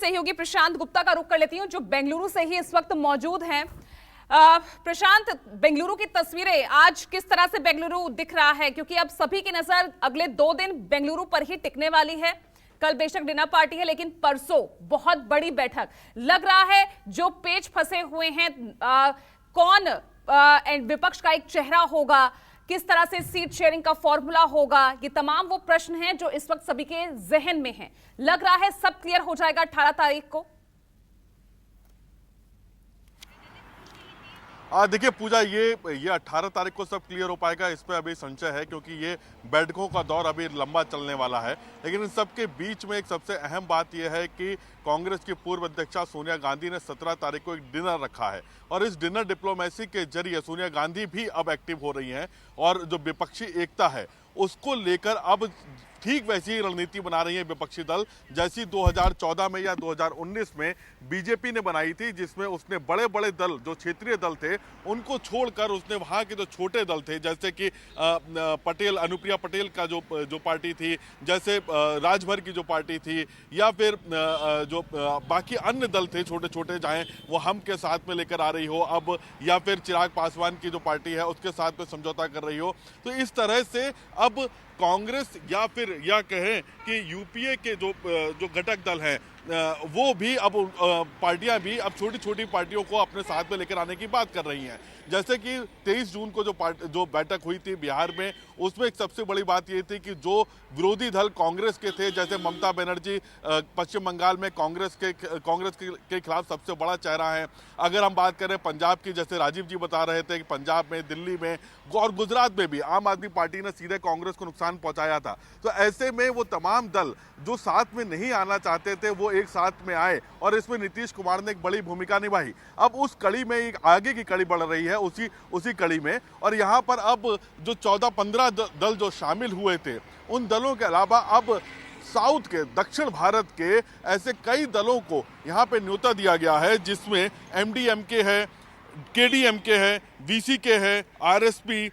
सहयोगी प्रशांत गुप्ता का रुख कर लेती हूं, जो बेंगलुरु से ही इस वक्त मौजूद हैं। प्रशांत, बेंगलुरु की तस्वीरें आज किस तरह से बेंगलुरु दिख रहा है, क्योंकि अब सभी की नजर अगले 2 दिन बेंगलुरु पर ही टिकने वाली है। कल बेशक डिनर पार्टी है, लेकिन परसों बहुत बड़ी बैठक लग रहा है। जो पेच फंसे हुए हैं, कौन विपक्ष का एक चेहरा होगा, किस तरह से सीट शेयरिंग का फॉर्मूला होगा, ये तमाम वो प्रश्न हैं जो इस वक्त सभी के जहन में हैं। लग रहा है सब क्लियर हो जाएगा 18 तारीख को। देखिए पूजा, ये 18 तारीख को सब क्लियर हो पाएगा, इस पे अभी संशय है, क्योंकि ये बैठकों का दौर अभी लंबा चलने वाला है। लेकिन इन सब के बीच में एक सबसे अहम बात यह है कि कांग्रेस की पूर्व अध्यक्षा सोनिया गांधी ने 17 तारीख को एक डिनर रखा है, और इस डिनर डिप्लोमेसी के जरिए सोनिया गांधी भी अब एक्टिव हो रही हैं, और जो विपक्षी एकता है उसको लेकर अब ठीक वैसी ही रणनीति बना रही है विपक्षी दल, जैसी 2014 में या 2019 में बीजेपी ने बनाई थी, जिसमें उसने बड़े बड़े दल, जो क्षेत्रीय दल थे, उनको छोड़कर उसने वहां के जो छोटे दल थे, जैसे कि पटेल, अनुप्रिया पटेल का जो पार्टी थी, जैसे राजभर की जो पार्टी थी, या फिर जो बाकी अन्य दल थे छोटे छोटे, चाहे वो हम के साथ में लेकर आ रही हो अब, या फिर चिराग पासवान की जो पार्टी है उसके साथ में समझौता कर रही हो। तो इस तरह से अब कांग्रेस या फिर या कहें कि यूपीए के जो घटक दल हैं, वो भी अब पार्टियां भी अब छोटी छोटी पार्टियों को अपने साथ में लेकर आने की बात कर रही हैं। जैसे कि 23 जून को जो बैठक हुई थी बिहार में, उसमें एक सबसे बड़ी बात ये थी कि जो विरोधी दल कांग्रेस के थे, जैसे ममता बनर्जी पश्चिम बंगाल में कांग्रेस के खिलाफ सबसे बड़ा चेहरा है। अगर हम बात करें पंजाब की, जैसे राजीव जी बता रहे थे कि पंजाब में, दिल्ली में और गुजरात में भी आम आदमी पार्टी ने सीधे कांग्रेस को नुकसान पहुंचाया था। तो ऐसे में वो तमाम दल जो साथ में नहीं आना चाहते थे, वो एक साथ में आए, और इसमें नीतीश कुमार ने एक बड़ी भूमिका निभाई। अब उस कड़ी में एक आगे की कड़ी बढ़ रही है, उसी कड़ी में, और यहाँ पर अब जो 14-15 दल जो शामिल हुए थे, उन दलों के अलावा अब साउथ के, दक्षिण भारत के ऐसे कई दलों को यहाँ पे न्योता दिया गया है, जिसमें MDMK है, KDMK है, VCK है, RSP,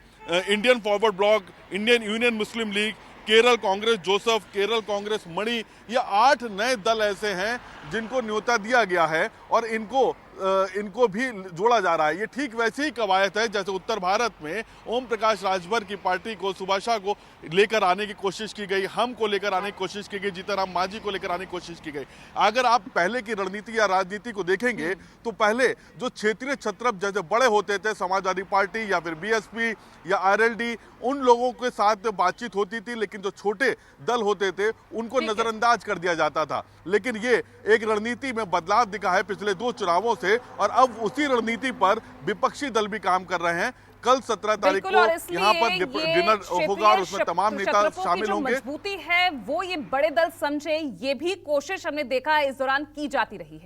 Indian Forward Bloc, Indian Union Muslim League, Kerala Congress Joseph, Kerala Congress Mani, ये 8 नए दल ऐसे हैं जिनको न्योता दिया गया है, और इनको भी जोड़ा जा रहा है। ये ठीक वैसे ही कवायद है जैसे उत्तर भारत में ओम प्रकाश राजभर की पार्टी को, सुभाषा को लेकर आने की कोशिश की गई, हम को लेकर आने की कोशिश की गई, जीतनराम मांझी को लेकर आने की कोशिश की गई। अगर आप पहले की रणनीति या राजनीति को देखेंगे तो पहले जो क्षेत्रीय छत्रप जैसे बड़े होते थे, समाजवादी पार्टी या फिर BSP या RLD, उन लोगों के साथ बातचीत होती थी, लेकिन जो छोटे दल होते थे उनको नजरअंदाज कर दिया जाता था। लेकिन ये एक रणनीति में बदलाव दिखा है पिछले 2 चुनावों से, और अब उसी रणनीति पर विपक्षी दल भी काम कर रहे हैं। कल 17 तारीख को यहाँ पर डिनर होगा, और उसमें तमाम नेता शामिल होंगे। मजबूती है वो ये बड़े दल समझे, ये भी कोशिश हमने देखा है इस दौरान की जाती रही है।